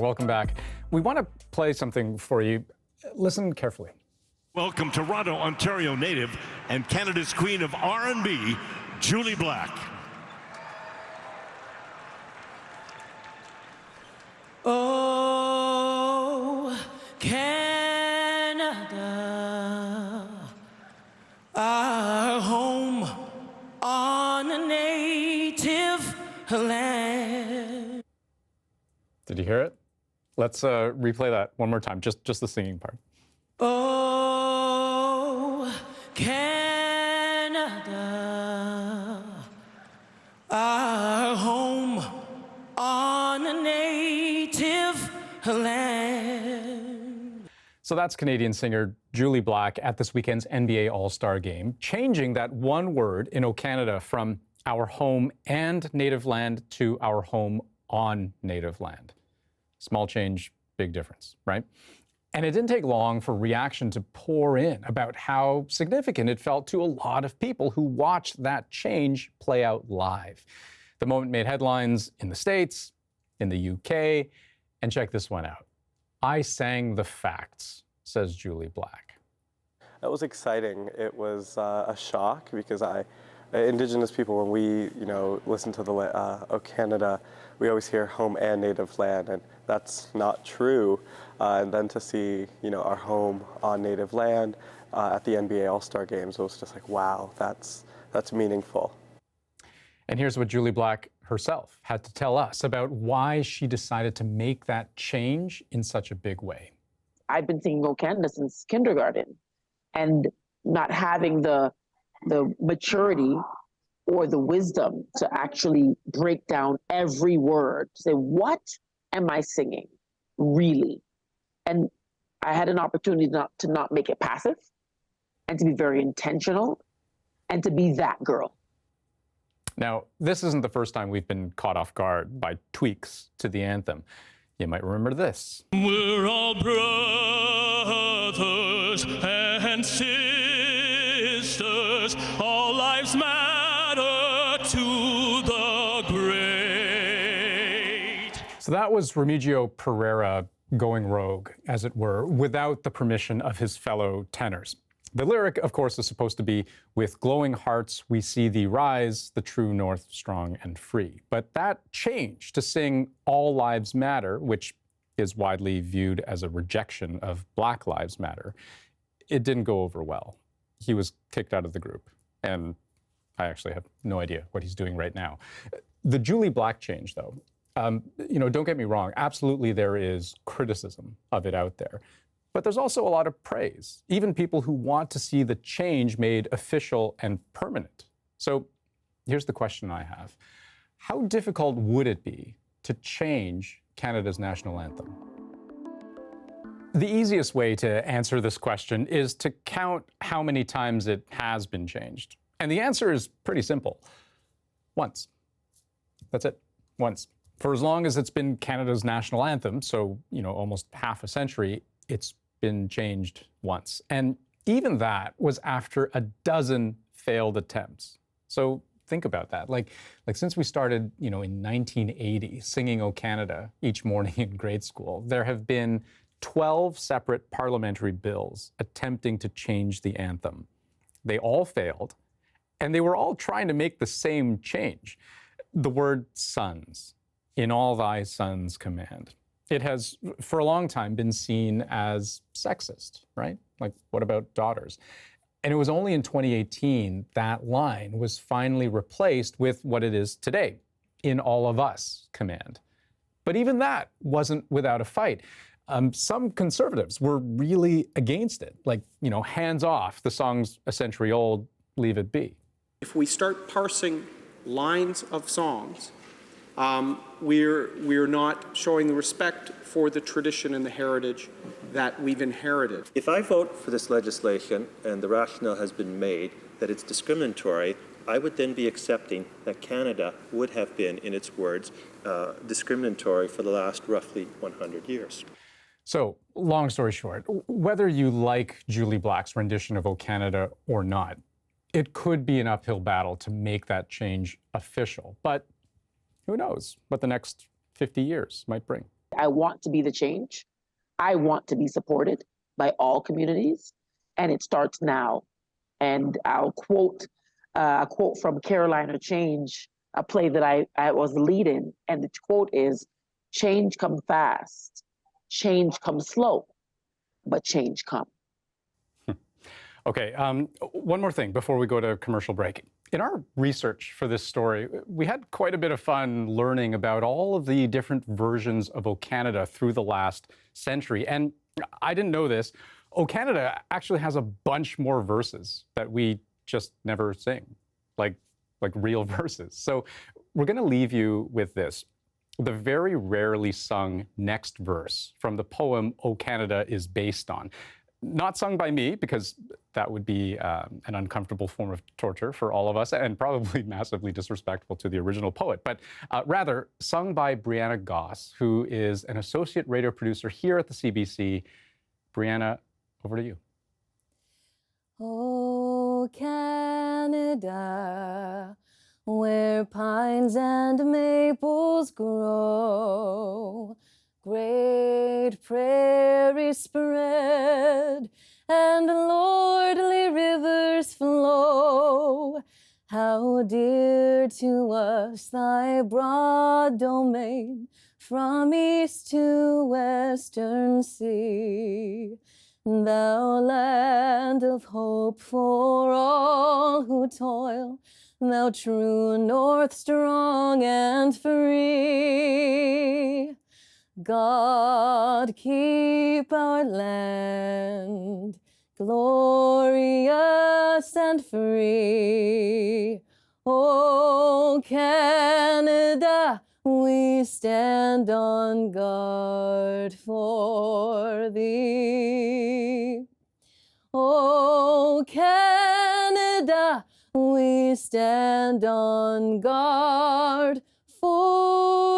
Welcome back. We want to play something for you. Listen carefully. Welcome Toronto, Ontario native and Canada's queen of R&B, Jully Black. Oh, Canada, our home on a native land. Did you hear it? Let's replay that one more time, just the singing part. Oh, Canada, our home on a native land. So that's Canadian singer Jully Black at this weekend's NBA All-Star Game, changing that one word in O Canada from our home and native land to our home on native land. Small change, big difference, right? And it didn't take long for reaction to pour in about how significant it felt to a lot of people who watched that change play out live. The moment made headlines in the States, in the UK, and check this one out. I sang the facts, says Jully Black. That was exciting. It was a shock because Indigenous people, when we, listen to the O Canada, we always hear home and native land, and that's not true. And then to see, our home on native land at the NBA All-Star Games, it was just like, wow, that's meaningful. And here's what Jully Black herself had to tell us about why she decided to make that change in such a big way. I've been singing O Canada since kindergarten, and not having the maturity or the wisdom to actually break down every word, to say, what am I singing, really? And I had an opportunity to not make it passive, and to be very intentional, and to be that girl. Now, this isn't the first time we've been caught off guard by tweaks to the anthem. You might remember this. We're all brothers and sisters, all lives matter to the great. So that was Remigio Pereira going rogue, as it were, without the permission of his fellow tenors. The lyric, of course, is supposed to be, with glowing hearts we see thee rise, the true north strong and free. But that change to sing all lives matter, which is widely viewed as a rejection of Black Lives Matter, it didn't go over well. He was kicked out of the group, and I actually have no idea what he's doing right now. The Jully Black change, though, don't get me wrong, absolutely there is criticism of it out there. But there's also a lot of praise, even people who want to see the change made official and permanent. So here's the question I have. How difficult would it be to change Canada's national anthem? The easiest way to answer this question is to count how many times it has been changed. And the answer is pretty simple. Once. That's it. Once. For as long as it's been Canada's national anthem, so, almost half a century, it's been changed once. And even that was after a dozen failed attempts. So think about that. Like since we started, in 1980, singing O Canada each morning in grade school, there have been 12 separate parliamentary bills attempting to change the anthem. They all failed, and they were all trying to make the same change. The word sons, in all thy sons command. It has, for a long time, been seen as sexist, right? Like, what about daughters? And it was only in 2018 that line was finally replaced with what it is today, in all of us command. But even that wasn't without a fight. Some conservatives were really against it, like, hands off, the song's a century old, leave it be. If we start parsing lines of songs, we're not showing the respect for the tradition and the heritage that we've inherited. If I vote for this legislation and the rationale has been made that it's discriminatory, I would then be accepting that Canada would have been, in its words, discriminatory for the last roughly 100 years. So, long story short, whether you like Jully Black's rendition of O Canada or not, it could be an uphill battle to make that change official. But who knows what the next 50 years might bring. I want to be the change. I want to be supported by all communities, and it starts now. And I'll quote a quote from Carolina Change, a play that I was leading, and the quote is, "Change comes fast, change comes slow, but change comes." Okay, one more thing before we go to commercial break. In our research for this story, we had quite a bit of fun learning about all of the different versions of O Canada through the last century. And I didn't know this, O Canada actually has a bunch more verses that we just never sing, like real verses. So we're going to leave you with this. The very rarely sung next verse from the poem O Canada is based on. Not sung by me, because that would be an uncomfortable form of torture for all of us and probably massively disrespectful to the original poet, but rather sung by Brianna Goss, who is an associate radio producer here at the CBC. Brianna, over to you. Oh, Canada, where pines and maples grow, great prairies spread, and lordly rivers flow. How dear to us thy broad domain, from east to western sea. Thou land of hope for all who toil, thou true north strong and free. God keep our land glorious and free. O Canada, we stand on guard for thee. O Canada, we stand on guard for